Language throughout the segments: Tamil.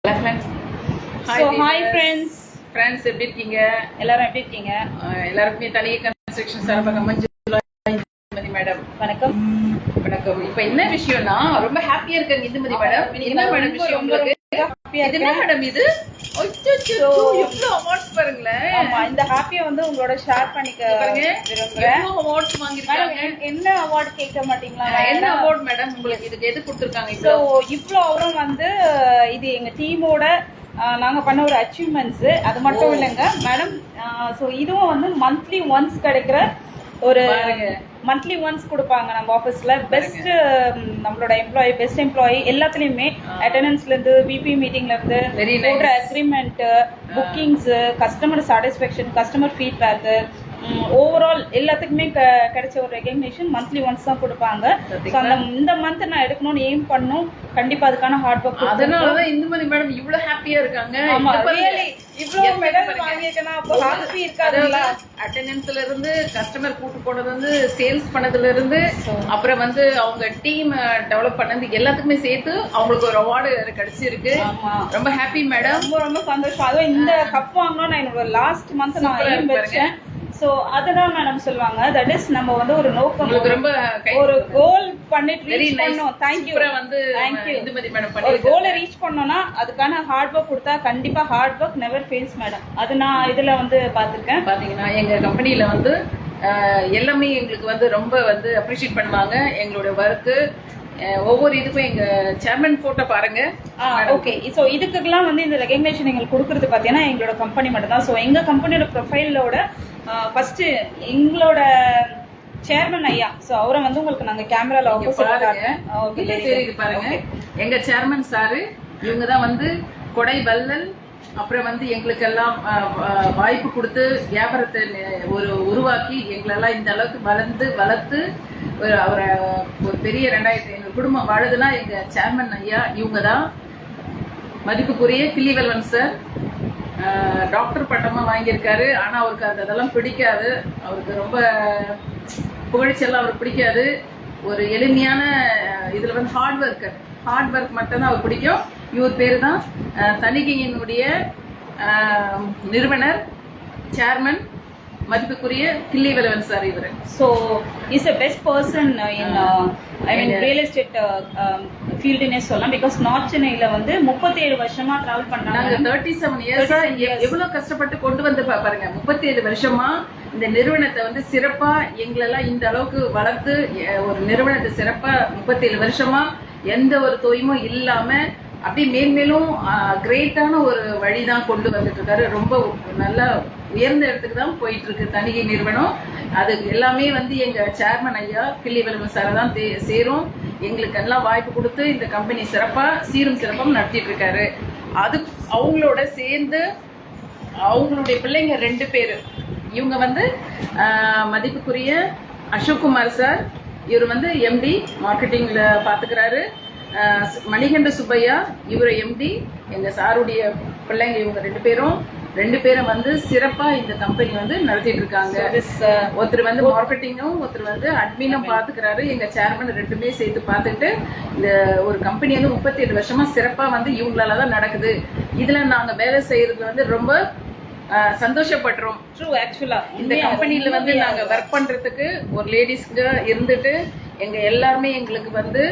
ஹாய் ஃப்ரெண்ட்ஸ், எப்படி இருக்கீங்க? எல்லாரும் எப்படி இருக்கீங்க? எல்லாருக்குமே தனியை கன்ஸ்ட்ரக்ஷன் சார்பாக இந்துமதி மேடம் வணக்கம். வணக்கம். இப்போ என்ன விஷயம்னா, ரொம்ப ஹாப்பியா இருக்காங்க இந்துமதி மேடம். என்ன மேடம் விஷயம் உங்களுக்கு? என்ன மேடம் இது? எவ்வளவு அவார்ட்ஸ் பாருங்களேன். ஆமா, இந்த ஹாப்பியா வந்து உங்களோட ஷேர் பண்ணிக்க விரும்புறேன். அவார்ட்ஸ் வாங்கிருக்காங்க. என்ன அவார்ட் கேட்க மாட்டீங்களா? என்ன அவார்ட் மேடம் உங்களுக்கு இதுக்கு எது கொடுத்திருக்காங்க? இவ்வளோ அவரும் வந்து இது எங்க டீமோட நாங்க பண்ண ஒரு அச்சீவ்மெண்ட்ஸ். அது மட்டும் இல்லைங்க மேடம். ஸோ இதுவும் வந்து மந்த்லி ஒன்ஸ் கிடைக்கிற ஒரு மந்த்லி ஒன்ஸ் கொடுப்பாங்க நம்ம ஆஃபீஸில். பெஸ்ட் நம்மளோட எம்ப்ளாயி, பெஸ்ட் எம்ப்ளாயி எல்லாத்துலேயுமே அட்டெண்டன்ஸ்லேருந்து, பிபி மீட்டிங்லேருந்து, போடுற agreement, bookings, customer satisfaction, customer feedback, overall எல்லாத்துக்குமே கிடைச்ச ஒரு ரெகக்னேஷன் மந்த்லி ஒன்ஸ் தான் கொடுப்பாங்க. இந்த மந்த் நான் எடுக்கணும்னு எய்ம் பண்ணும். கண்டிப்பா அதுக்கான ஹார்ட் ஒர்க். அதனாலதான் இந்துமதி மேடம் இவ்வளவு ஹாப்பியா இருக்காங்க. இவ்வளவு மெடல் வாங்கியிருக்கேன்னா அப்போ ஹாப்பி இருக்காதுங்களா? அட்டெண்டன்ஸ்ல இருந்து, கஸ்டமர் கூட்டு போனது வந்து, சேல்ஸ் பண்ணதுல இருந்து, அப்புறம் வந்து அவங்க டீம் டெவலப் பண்ணது எல்லாத்துக்குமே சேர்த்து அவங்களுக்கு ஒரு அவார்டு கிடைச்சிருக்கு. ரொம்ப ஹாப்பி மேடம். ரொம்ப ரொம்ப சந்தோஷம். அதுவும் இந்த கப் வாங்கணும் நான் என்னோட லாஸ்ட் மந்த் நான் எய்ம் வச்சேன். ஸோ அதுதான் மேடம் சொல்லுவாங்க. தட் இஸ் நம்ம வந்து ஒரு நோக்கம், ரொம்ப ஒரு கோல் பண்ணிட்டு ரீச் பண்ணோம். தேங்க்யூ வந்து இந்துமதி மேடம். ஒரு கோலை ரீச் பண்ணோம்னா அதுக்கான ஹார்ட் ஒர்க் கொடுத்தா கண்டிப்பா hard work never fails madam. அது நான் இதுல வந்து பார்த்துருக்கேன். பாத்தீங்கன்னா எங்க கம்பெனில வந்து எல்லாமே எங்களுக்கு வந்து ரொம்ப வந்து அப்ரிஷியேட் பண்ணுவாங்க எங்களோட ஒர்க்கு. ஒவ்வொரு இதுக்கும் எங்க சேர்மன் போட்டோ பாருங்க. ஓகே. ஸோ இதுக்கெல்லாம் வந்து இந்த ரெகக்னேஷன் எங்களுக்கு கொடுக்குறது பார்த்தீங்கன்னா எங்களோட கம்பெனி மட்டும் தான். ஸோ எங்க கம்பெனியோட ப்ரொஃபைலோட ஃபர்ஸ்ட் எங்களோட சேர்மன் ஐயா. ஸோ அவரை வந்து உங்களுக்கு நாங்கள் கேமரால பாருங்க. எங்க சேர்மன் சாரு இவங்க தான் வந்து கொடை வல்லல். அப்புறம் வந்து எங்களுக்கெல்லாம் வாய்ப்பு கொடுத்து வியாபாரத்தை உருவாக்கி எங்களெல்லாம் இந்த அளவுக்கு வளர்த்து அவரை ஒரு பெரிய 2500 குடும்பம் வாழுதுன்னா எங்க சேர்மன் ஐயா இவங்க தான். மதிப்புக்குரிய கிள்ளிவல்வன் சார் டாக்டர் பட்டமா வாங்கியிருக்காரு. ஆனா அவருக்கு அதெல்லாம் பிடிக்காது. அவருக்கு ரொம்ப புகழ்ச்சியெல்லாம் அவருக்கு பிடிக்காது. ஒரு எளிமையான இதுல வந்து ஹார்ட் ஒர்க் மட்டும்தான் அவர் பிடிக்கும். இவர் பேரு தான் தணிகையினுடைய நிறுவனர், சேர்மன், மதிப்புக்குரிய கிள்ளிவல்வன் சார் இவர். So is a best person in real estate ஃபீல்டுன்னே சொல்லலாம். பிகாஸ் நார்த் சென்னையில வந்து 37 வருஷமா டிராவல் பண்றாங்க. 37 இயர்ஸா எவ்வளவு கஷ்டப்பட்டு கொண்டு வந்து பாருங்க. 37 வருஷமா இந்த நிறுவனத்தை வந்து சிறப்பா எங்களெல்லாம் இந்த அளவுக்கு வளர்த்து ஒரு நிறுவனத்தை சிறப்பா 37 வருஷமா எந்த ஒரு தொய்மும் இல்லாம அப்படியே மேன்மேலும் கிரேட்டான ஒரு வழிதான் கொண்டு வந்துட்டு இருக்காரு. ரொம்ப நல்ல உயர்ந்த இடத்துக்கு தான் போயிட்டு இருக்கு தணிகை நிறுவனம். அது எல்லாமே வந்து எங்க சேர்மன் ஐயா கிள்ளிவல்வன் சாரை தான் சேரும். எங்களுக்கு எல்லாம் வாய்ப்பு கொடுத்து இந்த கம்பெனி சிறப்பா சீரும் சிறப்பும் நடத்திட்டு இருக்காரு. அது அவங்களோட சேர்ந்து அவங்களுடைய பிள்ளைங்க 2 பேரு. இவங்க வந்து மதிப்புக்குரிய அசோக்குமார் சார், இவர் வந்து எம்டி மார்க்கெட்டிங்ல பாத்துக்கிறாரு. மணிகண்ட சுப்பையா, இவரு எம்டி. எங்க சாருடைய பிள்ளைங்க இவங்க 2 பேரும் வந்து சிறப்பா இந்த கம்பெனி வந்து நடத்திட்டு இருக்காங்க. ஒருத்தர் வந்து மார்க்கெட்டிங்கும், ஒருத்தர் வந்து அட்மினும் பாத்துக்கிறாரு. எங்க சேர்மன் 2மே சேர்த்து பார்த்துட்டு இந்த ஒரு கம்பெனி வந்து 37 வருஷமா சிறப்பா வந்து இவங்களாலதான் நடக்குது. இதுல நாங்க வேலை செய்யறது வந்து ரொம்ப சந்தோஷப்படுறோம். ட்ரூ. ஆக்சுவலா இந்த கம்பெனில வந்து நாங்க ஒர்க் பண்றதுக்கு ஒரு லேடிஸ்க்கு இருந்துட்டு எங்க எல்லாருமே எங்களுக்கு வந்து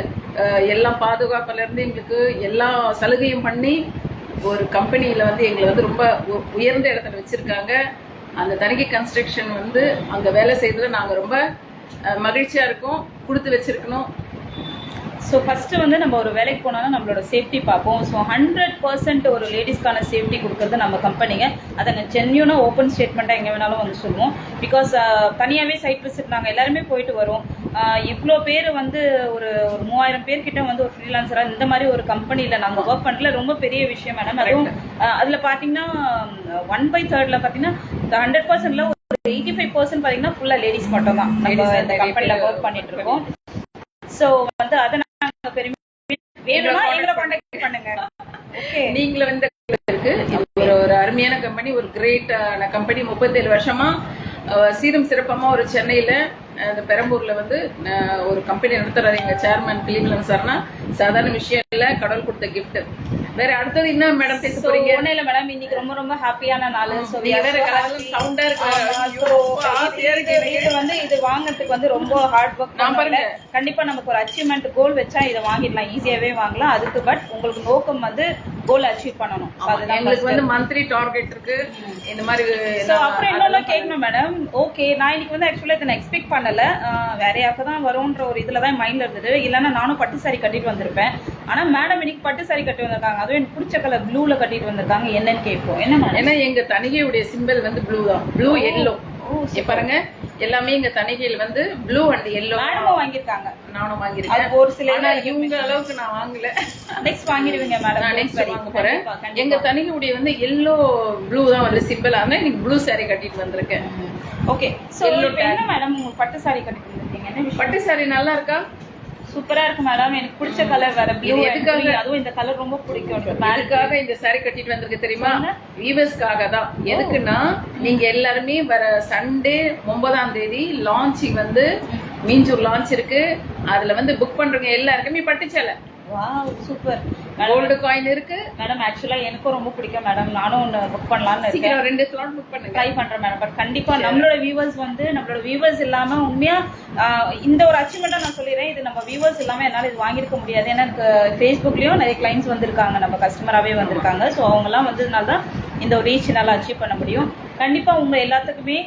எல்லாம் பாதுகாப்புல இருந்து எங்களுக்கு எல்லா சலுகையும் பண்ணி ஒரு கம்பெனியில வந்து எங்களை வந்து ரொம்ப உயர்ந்த இடத்துல வச்சிருக்காங்க. அந்த தணிகை கன்ஸ்ட்ரக்ஷன் வந்து அங்க வேலை செய்யறதுல நாங்க ரொம்ப மகிழ்ச்சியா இருக்கோம். கொடுத்து வச்சிருக்கணும். ஸோ ஃபஸ்ட்டு வந்து நம்ம ஒரு வேலைக்கு போனாலும் நம்மளோட சேஃப்டி பார்ப்போம். ஸோ 100% ஒரு லேடிஸ்க்கான சேஃப்டி கொடுக்குறது நம்ம கம்பெனிங்க. அதை நான் ஜென்யூனாக ஓப்பன் ஸ்டேட்மெண்ட்டாக எங்கே வேணாலும் வந்து சொல்லுவோம். பிகாஸ் தனியாகவே சைட் விசிட் நாங்கள் எல்லாருமே போயிட்டு வரோம். இவ்வளோ பேர் வந்து ஒரு 3000 பேர்கிட்ட வந்து ஒரு ஃப்ரீலான்சராக இந்த மாதிரி ஒரு கம்பெனியில் நாங்கள் ஒர்க் பண்ணல. ரொம்ப பெரிய விஷயம் மேடம். அதுவும் அதில் பார்த்தீங்கன்னா 1/3 பார்த்தீங்கன்னா 100%ல ஒரு 85% பார்த்தீங்கன்னா ஃபுல்லாக லேடிஸ் மட்டும் தான் நம்ம இந்த கம்பெனியில் ஒர்க் பண்ணிட்டு இருக்கோம். ஸோ வந்து அதை நீங்களும் வந்து இருக்கு ஒரு அருமையான கம்பெனி, ஒரு கிரேட் கம்பெனி. 37 வருஷமா சீரும் சிறப்பமா ஒரு சென்னையில அந்த பெரம்பூர்ல வந்து ஒரு கம்பெனி நடத்துறாரு எங்க சேர்மன் கிளீவ்லன் சார்னா சாதாரண விஷயம் இல்ல, கடவுள் கொடுத்த கிஃப்ட். வேற அடுத்தது என்ன மேடம் பேச போறீங்க? ஒண்ணு இல்ல மேடம், இன்னைக்கு ரொம்ப ரொம்ப ஹாப்பியான நாள். சோ வேற சவுண்டா இது வந்து இது வாங்குறதுக்கு வந்து ரொம்ப ஹார்ட் ஒர்க் பண்ணல. கண்டிப்பா நமக்கு ஒரு அச்சீவ்மெண்ட் கோல் வச்சா இதை வாங்கிடலாம், ஈஸியாவே வாங்கலாம். அதுக்கு பட் உங்களுக்கு நோக்கம் வந்து கோல் அச்சீவ் பண்ணணும். எங்களுக்கு வந்து மந்த்லி டார்கெட் இருக்கு இந்த மாதிரி. அப்புறம் இன்னொன்னு கேட்கணும் மேடம். ஓகே, நான் இன்னைக்கு வந்து ஆக்சுவலா இதை எக்ஸ்பெக்ட் பண்ணல, வேற யாருக்கு தான் வரும்ன்ற ஒரு இதுலதான் மைண்ட்ல இருந்தது. இல்லைன்னா நானும் பட்டு சாரி கட்டிட்டு வந்திருப்பேன். ஆனா மேடம் இன்னைக்கு பட்டு சாரி கட்டி வந்திருக்காங்க, அதுவும் எனக்கு பிடிச்ச கலர் ப்ளூல கட்டிட்டு வந்திருக்காங்க. என்னன்னு கேட்போம். என்ன மேடம்? ஏன்னா எங்க தணிகையுடைய சிம்பிள் வந்து ப்ளூ தான், ப்ளூ எல்லோ. பாருங்க எல்லாமே எங்க தணிகையில் வந்து ப்ளூ அண்ட் எல்லோ. மேடமும் வாங்கியிருக்காங்க, நானும் வாங்கிருக்கேன். ஒரு சில இவங்க அளவுக்கு நான் வாங்கல. நெக்ஸ்ட் வாங்கிடுவீங்க மேடம், நான் நெக்ஸ்ட் வாங்க போறேன். எங்க தணிகையுடைய வந்து எல்லோ ப்ளூ தான் வந்து சிம்பிள். அதனால இன்னைக்கு ப்ளூ சாரி கட்டிட்டு வந்திருக்கேன். ஓகே, சோ என்ன மேடம் உங்களுக்கு பட்டு சாரி கட்டிட்டு வந்திருக்கீங்க? என்ன பட்டு சாரி நல்லா இருக்கா? சூப்பரா இருக்கு மேடம். எனக்கு பிடிச்ச கலர் வேற ப்ளூ. எதுக்காக? அதுவும் இந்த கலர் ரொம்ப பிடிக்கும். அதுக்காக இந்த சாரி கட்டிட்டு வந்திருக்கு தெரியுமா? வீவர்ஸ்க்காக தான். எதுக்குன்னா நீங்க எல்லாருமே வர சண்டே 9ஆம் தேதி லான்ச்சிங் வந்து மீஞ்சூர் லான்ச் இருக்கு. அதுல வந்து புக் பண்றவங்க எல்லாருக்குமே பட்டு சேலை. Wow, super. கோல்டு காயின் இருக்கு மேடம். ஆக்சுவலா எனக்கும் ரொம்ப பிடிக்கும் மேடம், நானும் ஒன்று புக் பண்ணலாம்னு இருக்கேன். 2 ஸ்லாட் புக் பண்ணுங்க, ட்ரை பண்றேன் மேடம். பட் கண்டிப்பா நம்மளோட வியூவர்ஸ் வந்து நம்மளோட வியூவர்ஸ் இல்லாம உண்மையா இந்த ஒரு அச்சீவ்மெண்ட்டா நான் சொல்லிடுறேன், இது நம்ம வியூவர்ஸ் இல்லாம என்னால இது வாங்கியிருக்க முடியாது. ஏன்னா எனக்கு ஃபேஸ்புக்லயும் நிறைய கிளைண்ட்ஸ் வந்திருக்காங்க, நம்ம கஸ்டமராகவே வந்திருக்காங்க. ஸோ அவங்கெல்லாம் வந்ததுனால தான் இந்த ஒரு ரீச் என்னால் அச்சீவ் பண்ண முடியும். கண்டிப்பா உங்க எல்லாத்துக்குமே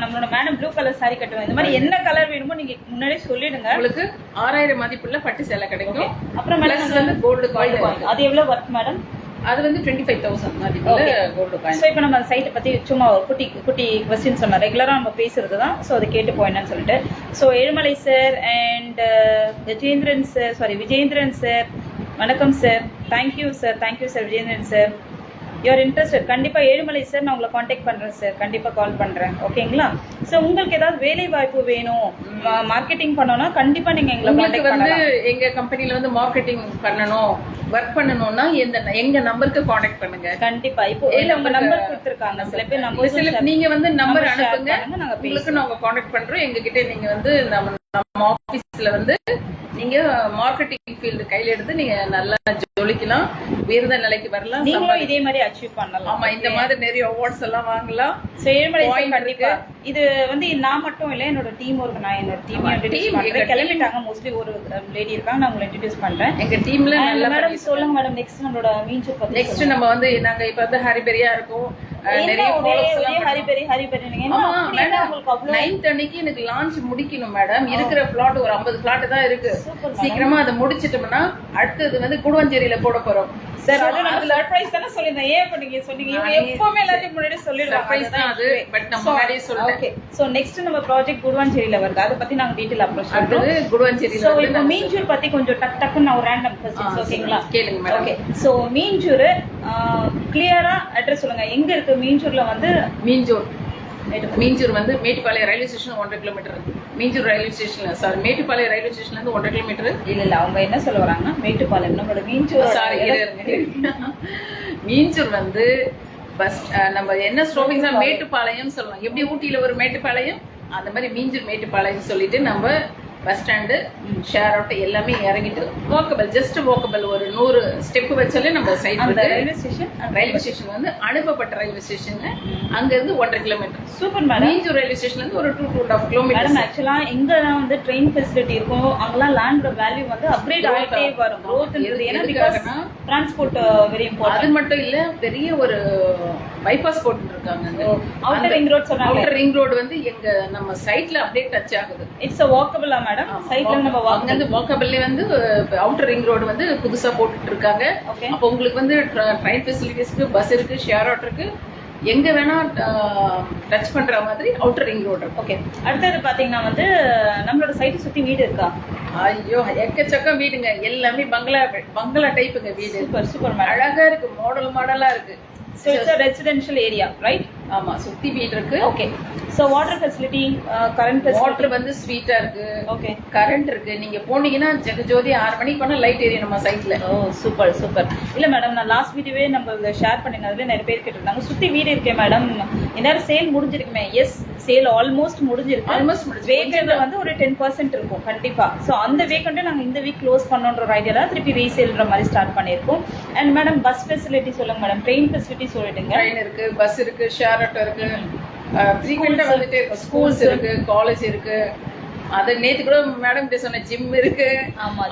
நம்மளோட மேடம் ப்ளூ கலர் சாரி கட்டுவேன். இந்த மாதிரி என்ன கலர் வேணுமோ நீங்க முன்னாடியே சொல்லிடுங்க. உங்களுக்கு 6000 மதிப்புள்ள பட்டு சேலை கிடைக்கும். அப்புறம் மேடம் வந்து கோல்டு காயின், அது எவ்வளவு ஒர்க் மேடம்? அது வந்து 25,000 மதிப்புள்ள கோல்டு காயின். ஸோ இப்போ நம்ம அந்த சைட்டை பத்தி சும்மா குட்டி குட்டி கொஸ்டின் சொன்னோம், ரெகுலரா நம்ம பேசுறது தான். ஸோ அதை கேட்டு போயின்னு சொல்லிட்டு. So Ezhumalai sir and Vijendran sir, வணக்கம் sir. Thank you sir, thank you sir Vijendran sir. You are interested. கண்டிப்பாக ஏழுமலை சார் நான் உங்களை காண்டாக்ட் பண்ணுறேன் சார், கண்டிப்பாக கால் பண்ணுறேன். ஓகேங்களா? ஸோ உங்களுக்கு ஏதாவது வேலை வாய்ப்பு வேணும், மார்க்கெட்டிங் பண்ணணும்னா கண்டிப்பாக நீங்கள் எங்களை காண்டாக்ட் பண்ணலாம். எங்க கம்பெனியில் வந்து மார்க்கெட்டிங் பண்ணணும், ஒர்க் பண்ணணும்னா எங்க நம்பருக்கு காண்டாக்ட் பண்ணுங்க. கண்டிப்பா. இப்போ உங்க நம்பர் கொடுத்துருக்காங்க, சில பேர் நம்பர், நீங்க வந்து நம்பர் அனுப்புங்க, உங்களுக்கு நாங்க காண்டாக்ட் பண்றோம். எங்ககிட்ட நீங்க வந்து நம்ம ஆபீஸ்ல வந்து நீங்க மார்க்கெட்டிங் ஃபீல்டு கையில எடுத்து நீங்க நல்லா ஜொலிக்கலாம், உயர்ந்த நிலைக்கு வரலாம். நீங்களும் இதே மாதிரி அச்சீவ் பண்ணலாம். ஆமா, இந்த மாதிரி நிறைய அவார்ட்ஸ் எல்லாம் வாங்கலாம். கண்டிப்பா. இது வந்து நான் மட்டும் இல்ல, என்னோட டீம் இருக்கு. நான் என்னோட டீம் கிளம்பிட்டாங்க. மோஸ்ட்லி ஒரு லேடி இருக்காங்க, நான் உங்களை இன்ட்ரோடியூஸ் பண்றேன். எங்க டீம்ல நல்ல மேடம் சொல்லுங்க மேடம். நெக்ஸ்ட் நம்மளோட மீன்சூர் பத்தி. நெக்ஸ்ட் நம்ம வந்து நாங்க இப்ப வந்து ஹரிபெரியா இருக்கோம், நிறைய ஹரிபெரி. நீங்க 9th அன்னைக்கு எனக்கு லான்ச் முடிக்கணும் மேடம். இருக்கிற பிளாட் ஒரு 50 பிளாட் தான் இருக்கு. சீக்கிரமா அதை முடிச்சிட்டோம்னா அடுத்தது வந்து குடுவஞ்சேரியில போட போறோம் சார். அது நான் சர்ப்ரைஸ் தான சொல்லிருந்தேன். ஏன் பண்ணீங்க சொன்னீங்க? இவங்க எப்பவுமே எல்லாத்தையும் முன்னாடி சொல்லிடுவாங்க. சர்ப்ரைஸ் தான் அது, பட் நம்ம முன்னாடியே சொல்றேன். ஓகே, சோ நெக்ஸ்ட் நம்ம ப்ராஜெக்ட் குடுவஞ்சேரியில வருது, அத பத்தி நாங்க டீடைல் அப்ரோச் பண்றோம். குடுவஞ்சேரியில சோ இப்போ மீஞ்சூர் பத்தி கொஞ்சம் டக்குன்னு நான் ஒரு ரேண்டம் क्वेश्चंस ஓகேங்களா? கேளுங்க மேடம். ஓகே, சோ மீஞ்சூர் கிளியரா அட்ரஸ் சொல்லுங்க. எங்க இருக்கு மீஞ்சூர்ல? வந்து மீஞ்சூர் வந்து Mettupalayam railway station 1.5 kilometre. Minjur railway station, sorry Mettupalayam railway ஸ்டேஷன்ல இருந்து 1.5 கிலோமீட்டர். இல்ல அவங்க என்ன சொல்ல வராங்கன்னா மேட்டுப்பாளையம் நம்மளோட மீஞ்சூர். சாரி, மீஞ்சூர் வந்து பஸ் நம்ம என்ன ஸ்டாப்பிங்னா மேட்டுப்பாளையம் சொல்லலாம். எப்படி ஊட்டியில ஒரு மேட்டுப்பாளையம், அந்த மாதிரி மீஞ்சூர் மேட்டுப்பாளையம் சொல்லிட்டு நம்ம பஸ் ஸ்டாண்டு ஷேர் அவுட் எல்லாமே இறங்கிட்டு வாக்கபிள், ஜஸ்ட் வாக்கபிள், ஒரு 100 ஸ்டெப் வச்சாலே நம்ம சைட். ரயில்வே ஸ்டேஷன் வந்து அனுப்பப்பட்ட ரயில்வே ஸ்டேஷன், அங்க இருந்து 1.5 kilometre. Super madam. Minjur railway ஸ்டேஷன்ல இருந்து ஒரு 2.5 கிலோமீட்டர். மேடம் ஆக்சுவலா எங்கெல்லாம் வந்து ட்ரெயின் ஃபெசிலிட்டி இருக்கும் அங்கெல்லாம் லேண்டோட வேல்யூ வந்து அப்கிரேட் ஆகிட்டே வரும். growthன்றது ஏன்னா பிகாஸ் டிரான்ஸ்போர்ட் வெரி இம்பார்ட்டன்ட். அது மட்டும் இல்ல, பெரிய ஒரு பைபாஸ் போட்டு இருக்காங்க. அவுட்டர் ரிங் ரோட் சொன்னாங்க. அவுட்டர் ரிங் ரோட் வந்து எங்க நம்ம சைட்ல அப்படியே டச் ஆகுது. It's a walkable madam. சைட்ல நம்ம வாக்கபிள்ல வந்து அவுட்டர் ரிங் ரோடு வந்து புதுசா போட்டுட்டு இருக்காங்க. அப்ப உங்களுக்கு வந்து ட்ரெயின் ஃபெசிலிட்டிஸ்க்கு பஸ் இருக்கு, ஷேர் ஆட்டோ இருக்கு, எங்க வேணா டச் பண்ற மாதிரி அவுட்டர் ரிங் ரோடு. ஓகே, அடுத்தது பாத்தீங்கன்னா வந்து நம்மளோட சைட்டை சுத்தி வீடு இருக்கா? ஐயோ, எக்கச்சக்கம் வீடுங்க, எல்லாமே பங்களா டைப்புங்க வீடு. சூப்பர் சூப்பர், அழகா இருக்கு, மாடலா இருக்கு. So it's a residential area, right? ஆமா சுத்தி வீடு இருக்கு. Okay. So water facility, current facility. Water வந்து ஸ்வீட்டா இருக்கு. ஓகே. கரண்ட் இருக்கு. நீங்க போனீங்கன்னா ஜெகஜோதி 6 மணிக்கு போனா லைட் எரியும் நம்ம சைட்ல. ஓ சூப்பர் சூப்பர். இல்ல மேடம், நான் லாஸ்ட் வீடியோவே நம்ம ஷேர் பண்ணினதுல நிறைய பேர் கேட்டிருந்தாங்க சுத்தி வீடு இருக்கே மேடம், இந்நேரம் சேல் முடிஞ்சிருக்குமே. எஸ், சேல் ஆல்மோஸ்ட் முடிஞ்சிருக்கு. ஆல்மோஸ்ட் முடிஞ்சு. வேகண்ட் வந்து ஒரு 10% இருக்கும் கண்டிப்பா. ஸோ அந்த வேகண்ட்டை நாங்கள் இந்த வீக் க்ளோஸ் பண்ணோன்ற ஒரு ஐடியாவில் திருப்பி ரீசேல்ன்ற மாதிரி ஸ்டார்ட் பண்ணியிருக்கோம். அண்ட் மேடம் பஸ் ஃபெசிலிட்டி சொல்லுங்க மேடம், ட்ரெயின் ஃபெசிலிட்டி சொல்லிடுங்க. ட்ரெயின் இருக்கு, பஸ் இருக்கு, ஷேர் ஆட்டோ இருக்கு, ஃப்ரீக்வெண்டா வந்துட்டே இருக்கும். ஸ்கூல்ஸ் இருக்கு, காலேஜ் இருக்கு. அது நேத்து கூட மேடம் கிட்ட சொன்ன ஜிம் இருக்கு. ஆமா,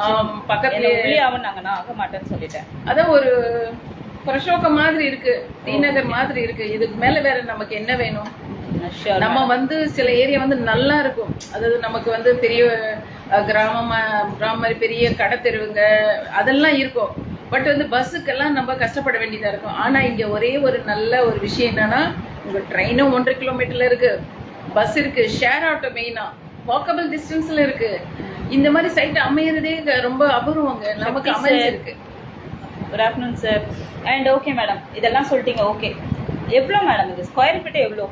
பக்கத்துல ஆகுனாங்க, நான் ஆக மாட்டேன்னு சொல்லிட்டேன். அதான் ஒரு பிரஷோக மாதிரி இருக்கு, டி நகர் மாதிரி இருக்கு. இதுக்கு மேல வேற நமக்கு என்ன வேணும்? நம்ம வந்து சில ஏரியா வந்து நல்லா இருக்கும், அதாவது நமக்கு வந்து பெரிய கிராமம் மாதிரி பெரிய கடை தெருவுங்க அதெல்லாம் இருக்கும். பட் வந்து பஸ்ஸுக்கெல்லாம் நம்ம கஷ்டப்பட வேண்டியதா இருக்கும். ஆனா இங்க ஒரே ஒரு நல்ல ஒரு விஷயம் என்னன்னா, உங்க ட்ரெயினும் 1.5 கிலோமீட்டர்ல இருக்கு, பஸ் இருக்கு, ஷேர் ஆட்டோ மெயினா வாக்கபிள் டிஸ்டன்ஸ்ல இருக்கு. இந்த மாதிரி சைட் அமையறதே ரொம்ப அபூர்வங்க, நமக்கு அமைஞ்சிருக்கு. Good afternoon sir. And okay madam, இதெல்லாம் சொல்லிட்டீங்க. ஓகே, எவ்வளோ மேடம் இது ஸ்கொயர் ஃபீட் எவ்வளோ?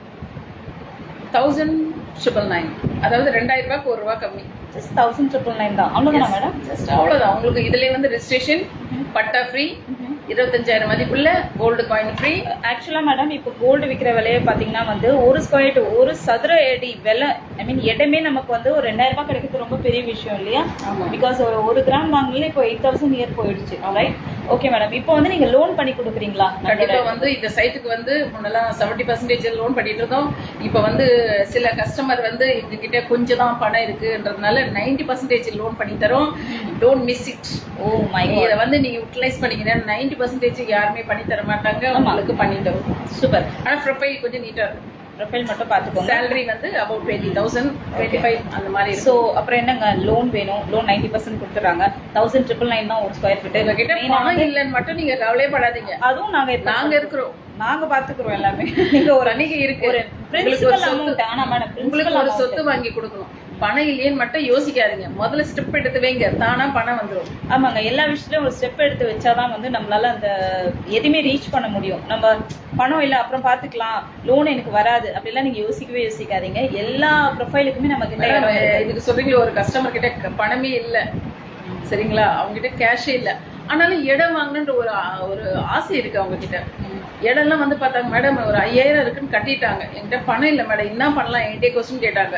1999, அதாவது 2000 ரூபாய்க்கு 1 ரூபா கம்மி. ஜஸ்ட் 1999 தான், அவ்வளோதானா மேடம்? ஜஸ்ட் அவ்வளோதான். உங்களுக்கு இதுலேயே வந்து ரெஜிஸ்ட்ரேஷன், பட்டா ஃப்ரீ, 25,000 மதிப்புள்ள கோல்டு காயின் ஃப்ரீ. ஆக்சுவலாக மேடம் இப்போ கோல்டு விற்கிற விலையை பார்த்தீங்கன்னா வந்து ஒரு ஸ்கொயர் ஒரு சதுர அடி விலை, ஐ மீன் இடமே நமக்கு வந்து ஒரு 2000 ரூபாய் கிடைக்கிறது ரொம்ப பெரிய விஷயம் இல்லையா? பிகாஸ் ஒரு கிராம் வாங்கல இப்போ 8,000 இயர் போயிடுச்சு. ரைட். ஓகே மேடம், இப்போ வந்து நீங்கள் லோன் பண்ணி கொடுக்குறீங்களா? கண்டிப்பாக வந்து இந்த சைட்டுக்கு வந்து முன்னெல்லாம் 70% லோன் பண்ணிட்டு இருந்தோம். இப்போ வந்து சில கஸ்டமர் வந்து எங்ககிட்ட கொஞ்சம் தான் பணம் இருக்குன்றதுனால 90% லோன் பண்ணி தரோம். Don't miss it. Oh my God. இதை வந்து நீங்கள் யூட்டிலைஸ் பண்ணிக்கிறேன். 90% யாருமே பண்ணி தர மாட்டாங்க, உங்களுக்கு பண்ணி தரும். சூப்பர். ஆனால் ப்ரொஃபைல் கொஞ்சம் நீட்டாக இருக்கும். ப்ரொஃபைல் மட்டும் பார்த்துக்கோங்க. சேலரி வந்து அபவுட் 20,000, 25 அந்த மாதிரி. ஸோ அப்புறம் என்னங்க, லோன் வேணும், லோன் 90% கொடுத்துறாங்க. 1999 தான் ஒரு ஸ்கொயர் ஃபீட். உங்ககிட்ட பணம் இல்லைன்னு மட்டும் நீங்க கவலைப்படாதீங்க, அதுவும் நாங்க இருக்கிறோம், நாங்க பாத்துக்கிறோம் எல்லாமே. நீங்க ஒரு அன்னைக்கு இருக்கு ஒரு பிரின்சிபல் அமௌண்ட். ஆனா மேடம், உங்களுக்கு ஒரு சொத்து வாங்கி கொடுக்கணும், பணம் இல்லையேன்னு மட்டும் யோசிக்காதீங்க. முதல்ல ஸ்டெப் எடுத்து வைங்க, தானா பணம் வந்துடும். ஆமாங்க, எல்லா விஷயத்துலயும் ஒரு ஸ்டெப் எடுத்து வச்சாதான் வந்து நம்மளால அந்த எதுவுமே ரீச் பண்ண முடியும். நம்ம பணம் இல்லை அப்புறம் பாத்துக்கலாம், லோன் எனக்கு வராது அப்படிலாம் நீங்க யோசிக்கவே யோசிக்காதீங்க. எல்லா ப்ரொஃபைலுக்குமே நம்ம கிட்ட இதுக்கு சொல்றீங்களா, ஒரு கஸ்டமர் கிட்ட பணமே இல்லை சரிங்களா, அவங்க கிட்ட கேஷே இல்லை, ஆனாலும் இடம் வாங்கணுன்ற ஒரு ஆசை இருக்கு அவங்க கிட்ட. இடம்லாம் வந்து பார்த்தாங்க, மேடம் ஒரு 5000 இருக்குன்னு கட்டிட்டாங்க, என்கிட்ட பணம் இல்லை மேடம், என்ன பண்ணலாம் என்கிட்ட கொஸ்டின் கேட்டாங்க.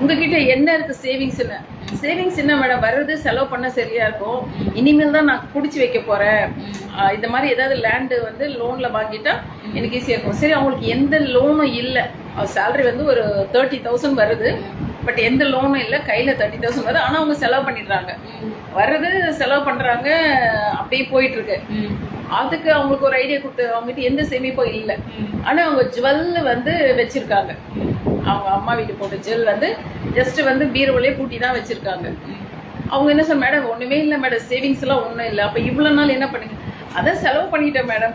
உங்ககிட்ட என்ன இருக்கு சேவிங்ஸ்ன்னு? சேவிங்ஸ் என்ன மேடம், வர்றது செலவு பண்ண சரியா இருக்கும், இனிமேல் தான் நான் குடிச்சு வைக்க போறேன், இந்த மாதிரி ஏதாவது லேண்டு வந்து லோன்ல வாங்கிட்டா எனக்கு ஈஸியா இருக்கும். சரி, அவங்களுக்கு எந்த லோனும் இல்லை, சேலரி வந்து ஒரு 30,000 வருது, பட் எந்த லோனும் இல்லை, கையில 30,000 வருது, ஆனா அவங்க செலவு பண்ணிடுறாங்க, வர்றது செலவு பண்றாங்க, அப்படியே போயிட்டு இருக்கு. அதுக்கு அவங்களுக்கு ஒரு ஐடியா கொடுத்து, அவங்ககிட்ட எந்த சேமிப்பும் இல்லை, ஆனா அவங்க ஜுவல் வந்து வச்சிருக்காங்க. அவங்க அம்மா வீட்டு போட்ட ஜுவல் வந்து ஜஸ்ட் வந்து பீரோவிலே பூட்டி தான் வச்சிருக்காங்க. அவங்க என்ன சொன்ன, மேடம் ஒண்ணுமே இல்லை மேடம், சேவிங்ஸ் எல்லாம் ஒண்ணும் இல்லை, அப்ப இவ்வளவு நாள் என்ன பண்ணீங்க? அதான் செலவு பண்ணிட்டேன் மேடம்,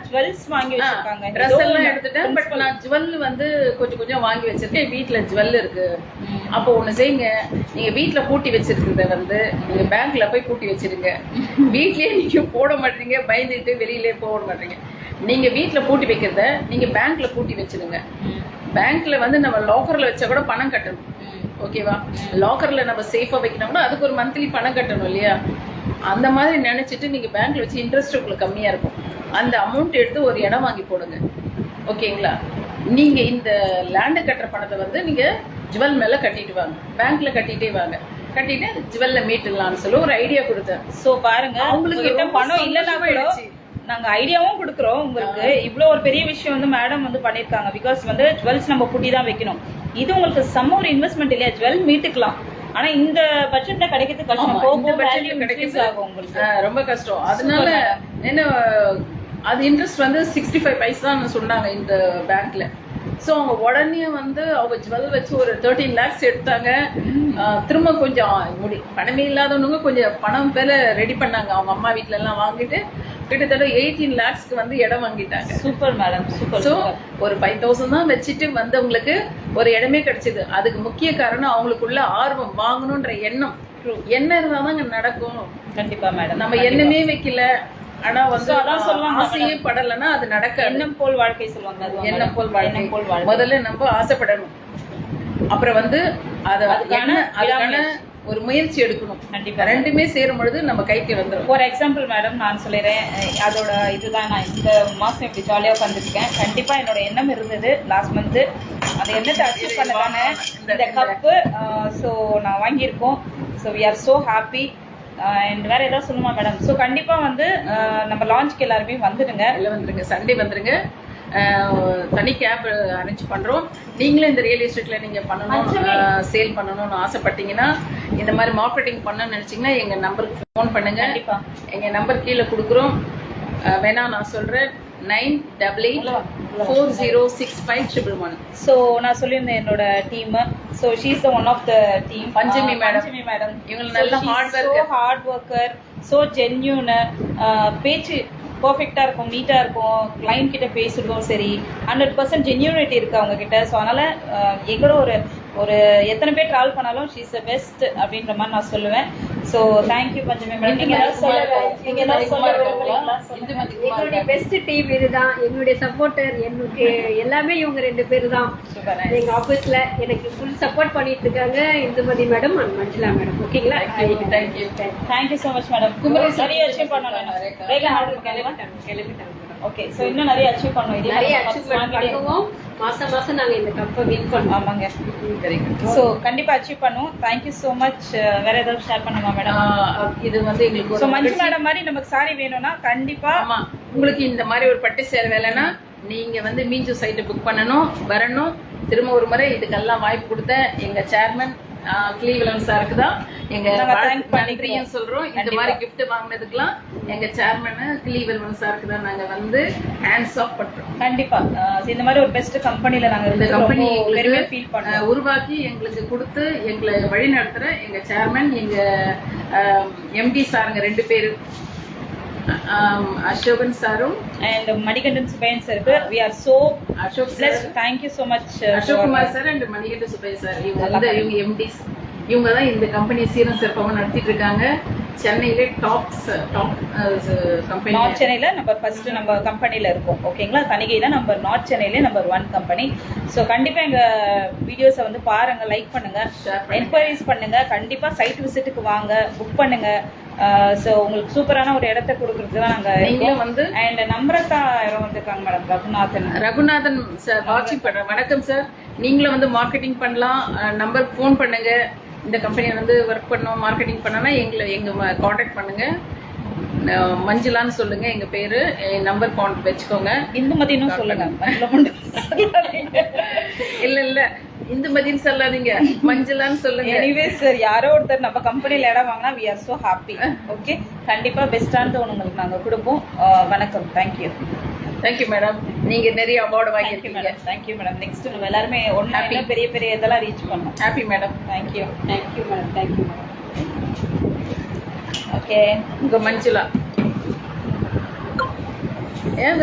ஜுவல்ஸ் வாங்கி வச்சிருக்காங்க, ட்ரெஸ் எல்லாம் எடுத்துட்டேன், பட் நான் ஜுவல் வந்து கொஞ்சம் கொஞ்சம் வாங்கி வச்சிருக்கேன், வீட்டுல ஜுவல் இருக்கு. அப்போ ஒண்ணு செய்யுங்க, நீங்க வீட்டுல பூட்டி வச்சிருக்கிறத வந்து நீங்க பேங்க்ல போய் பூட்டி வச்சிருங்க. வீட்லயே நீங்க போட மாட்டீங்க, பயந்துட்டு வெளியிலே போட மாட்டீங்க. நீங்க வீட்டுல பூட்டி வைக்கிறத நீங்க பேங்க்ல பூட்டி வச்சிருங்க. பேங்க்ல வந்து நம்ம லாக்கர்ல வச்சா கூட பணம் கட்டணும், ஓகேவா? லாக்கர்ல நம்ம சேஃபா வைக்கணும்னா அதுக்கு ஒரு மந்த்லி பணம் கட்டணும் இல்லையா? அந்த மாதிரி நினைச்சிட்டு நீங்க பேங்க்ல வச்சு இன்ட்ரெஸ்ட் உங்களுக்கு கம்மியா இருக்கும், அந்த அமௌண்ட் எடுத்து ஒரு இடம் வாங்கி போடுங்க, ஓகேங்களா? நீங்க இந்த லேண்டு கட்டுற பணத்தை வந்து நீங்க ஜுவல் மேல கட்டிட்டு வாங்க, பேங்க்ல கட்டிட்டே வாங்க, கட்டிட்டு ஜுவல்ல மீட்டுலாம்னு சொல்லி ஒரு ஐடியா கொடுத்தேன். சோ பாருங்க, அவங்களுக்கு பணம் இல்லைன்னா கூட நாங்க ஐடியாவும் கொடுக்குறோம் உங்களுக்கு. இவ்வளோ ஒரு பெரிய விஷயம் வந்து மேடம் வந்து பண்ணியிருக்காங்க. பிகாஸ் வந்து ஜுவல்ஸ் நம்ம பூட்டி தான் வைக்கணும், இது உங்களுக்கு செம்ம ஒரு இன்வெஸ்ட்மெண்ட் இல்லையா? ஜுவல் மீட்டுக்கலாம், ஆனா இந்த பட்ஜெட்ல கிடைக்கிறது கஷ்டம், ஆகும் உங்களுக்கு ரொம்ப கஷ்டம். அதனால என்ன, அது இன்ட்ரெஸ்ட் வந்து 65 பைசா சொன்னாங்க இந்த பேங்க்ல. ஸோ அவங்க உடனே வந்து அவங்க ஜுவல் வச்சு ஒரு 13 lakhs எடுத்தாங்க. திரும்ப கொஞ்சம் பணமே இல்லாதவங்க கொஞ்சம் பணம் பேர ரெடி பண்ணாங்க, அவங்க அம்மா வீட்டுல எல்லாம் வாங்கிட்டு கிட்டத்தட்ட 18 lakhsக்கு வந்து இடம் வாங்கிட்டாங்க. Super madam, super. ஸோ ஒரு 5,000 தான் வச்சுட்டு வந்தவங்களுக்கு ஒரு இடமே கிடைச்சது. அதுக்கு முக்கிய காரணம் அவங்களுக்குள்ள ஆர்வம், வாங்கணுன்ற எண்ணம். என்ன இருந்தாதான் நடக்கும். கண்டிப்பா மேடம், நம்ம எண்ணமே வைக்கல, ஆனா வந்து So, அதான் சொல்லுவாங்க ஆசையே படலைன்னா அது நடக்காது. எண்ணம் போல் வாழ்க்கை சொல்லுவாங்க. அதுவா எண்ணம் madam? போல் வாழ்க்கை. எண்ணம் போல் வாழ்க்கை. முதல்ல நம்ம ஆசைப்படணும், அப்புறம் வந்து அதுக்கான ஒரு முயற்சி எடுக்கணும். கண்டிப்பா. ரெண்டுமே சேரும் பொழுது நம்ம கைக்கு வந்துடும். ஃபார் எக்ஸாம்பிள் மேடம் நான் சொல்லிடுறேன், அதோட இதுதான் நான் இந்த மாதம் இப்படி ஜாலியாக உட்காந்துருக்கேன். கண்டிப்பாக என்னோட எண்ணம் இருந்தது லாஸ்ட் மந்த்து, அந்த எண்ணத்தை அச்சீவ் பண்ணதானே இந்த கப்பு. ஸோ நான் வாங்கியிருக்கோம். So we are so happy. And வேறு ஏதாவது சொல்லுமா மேடம்? ஸோ கண்டிப்பாக வந்து நம்ம லான்ச்க்கு எல்லாருமே வந்துடுங்க. எல்லாம் வந்துருங்க, சண்டே வந்துருங்க. தனி கேப் அரேஞ்ச் பண்றோம். நீங்களும் இந்த ரியல் எஸ்டேட்ல நீங்க பண்ணணும், சேல் பண்ணணும்னு ஆசைப்பட்டீங்கன்னா, இந்த மாதிரி மார்க்கெட்டிங் பண்ணணும்னு நினைச்சீங்கன்னா எங்க நம்பருக்கு ஃபோன் பண்ணுங்க. கண்டிப்பா எங்க நம்பர் கீழே கொடுக்குறோம். வேணா நான் சொல்றேன், 9884065111. ஸோ நான் சொல்லியிருந்தேன் என்னோட team. So she is the one of the team. Panchami madam. Panchami madam இவங்க நல்ல ஹார்ட் ஒர்க்கர், ஸோ ஜென்யூனு, பேச்சு பர்ஃபெக்டாக இருக்கும், நீட்டாக இருக்கும், கிளைண்ட் கிட்ட பேசுறதும் சரி 100% ஜென்யூனிட்டி இருக்குது அவங்க கிட்ட. ஸோ அதனால் எங்களோட ஒரு எத்தனை பேர் ட்ராவல் பண்ணாலும் ஷீ இஸ் த பெஸ்ட் அப்படின்ற மாதிரி நான் சொல்லுவேன். ஸோ தேங்க்யூ பஞ்சமி மேடம். நீங்கள் ஏதாவது சொல்ல விரும்புறீங்களா? எங்களுடைய பெஸ்ட் டீம் இதுதான். எங்களுடைய சப்போர்ட்டர் எனக்கு எல்லாமே இவங்க 2 பேர் தான். எங்க ஆபீஸ்ல எனக்கு ஃபுல் சப்போர்ட் பண்ணிட்டு இருக்காங்க Indumathi madam and Manjula madam. ஓகேங்களா? Thank you so much madam. நிறைய அச்சீவ் பண்ணணும். வேக ஆர்டர் கிளம்பிட்டாங்க. ஓகே. ஸோ இன்னும் நிறைய அச்சீவ் பண்ணணும். இதே நிறைய அச்சீவ்மெண்ட் பண்ணுவோம். மாசம் நாங்க இந்த கப்பை வின் பண்ணுவோம். ஆமாங்க. ஸோ கண்டிப்பா அச்சீவ் பண்ணுவோம். Thank you so much. வேற ஏதாவது ஷேர் பண்ணுமா மேடம்? இது வந்து எங்களுக்கு ஸோ மஞ்சு மேடம் மாதிரி நமக்கு சாரி வேணும்னா கண்டிப்பா. ஆமா, உங்களுக்கு இந்த மாதிரி ஒரு பட்டு சேர் வேலைன்னா நீங்க வந்து மீஞ்சு சைட்டு புக் பண்ணணும், வரணும். திரும்ப ஒரு முறை இதுக்கெல்லாம் வாய்ப்பு கொடுத்த எங்க சேர்மன் கிளீவலன் சாருக்கு தான் எங்க நன்றியும் சொல்றோம். இந்த மாதிரி கிஃப்ட் வாங்கினதுக்கெல்லாம் எங்க சேர்மன் கிளீவலன் சாருக்கு தான் நாங்க வந்து ஹேண்ட்ஸ் ஆஃப் பண்றோம். கண்டிப்பா இந்த மாதிரி ஒரு பெஸ்ட் கம்பெனில நாங்க இந்த கம்பெனி பெருமை ஃபீல் பண்ணோம். உருவாக்கி எங்களுக்கு கொடுத்து எங்களை வழி நடத்துற எங்க சேர்மன், எங்க எம்டி சாருங்க 2 பேரு, அசோகன் சாரும் and மணிகண்டன் சுபையன் சாருக்கு we are so blessed. thank you so much Ashok Kumar sir and Manikandan Subaiyan sir. இவங்க எம்டிஸ். இவங்க தான் இந்த கம்பெனி சீரம் சிறப்பாக நடத்திட்டு இருக்காங்க. சென்னையிலே டாப் கம்பெனி. நார்த் சென்னையில நம்பர் ஃபர்ஸ்ட் நம்ம கம்பெனில இருக்கோம். ஓகேங்களா? தனிகையில நம்பர் நார்த் சென்னையில நம்பர் 1 கம்பெனி. ஸோ கண்டிப்பா எங்க வீடியோஸை வந்து பாருங்க, லைக் பண்ணுங்க, என்கொயரிஸ் பண்ணுங்க. கண்டிப்பா சைட் விசிட்டுக்கு வாங்க, புக் பண்ணுங்க. ஸோ உங்களுக்கு சூப்பரான ஒரு இடத்த கொடுக்கறதுக்கு தான் நாங்கள் வந்து. அண்ட் நம்ரதா யாரும் வந்திருக்காங்க மேடம், ரகுநாதன் சார் வாட்சிங் பண்றேன். வணக்கம் சார். நீங்களும் வந்து மார்க்கெட்டிங் பண்ணலாம். நம்பருக்கு ஃபோன் பண்ணுங்க. இந்த கம்பெனியை வந்து ஒர்க் பண்ணோம், மார்க்கெட்டிங் பண்ணனா எங்க காண்டாக்ட் பண்ணுங்க. மஞ்சுளான்னு சொல்லுங்க எங்க பேரு. நம்பர் கான்டாக்ட் வச்சுக்கோங்க. இந்துமதினும் சொல்லுங்க. இல்ல இந்துமதின்னு சொல்லாதீங்க, மஞ்சுளான்னு சொல்லுங்க. எனிவே சார், யாரோ ஒருத்தர் நம்ம கம்பெனில இடம் வாங்கினா we are so happy. Okay, கண்டிப்பா பெஸ்டானது உங்களுக்கு நாங்க கொடுப்போம். வணக்கம். தேங்க்யூ. Thank you madam. நீங்க நிறைய அவார்டு வாங்கியிருக்கீங்க. Thank you madam. நெக்ஸ்ட் நம்ம எல்லாருமே ஒண்ணா பெரிய பெரிய இதெல்லாம் ரீச் பண்ணோம். Happy madam. Thank you. Thank you madam. Thank you madam. Okay, உங்க மஞ்சுளா. ஏன்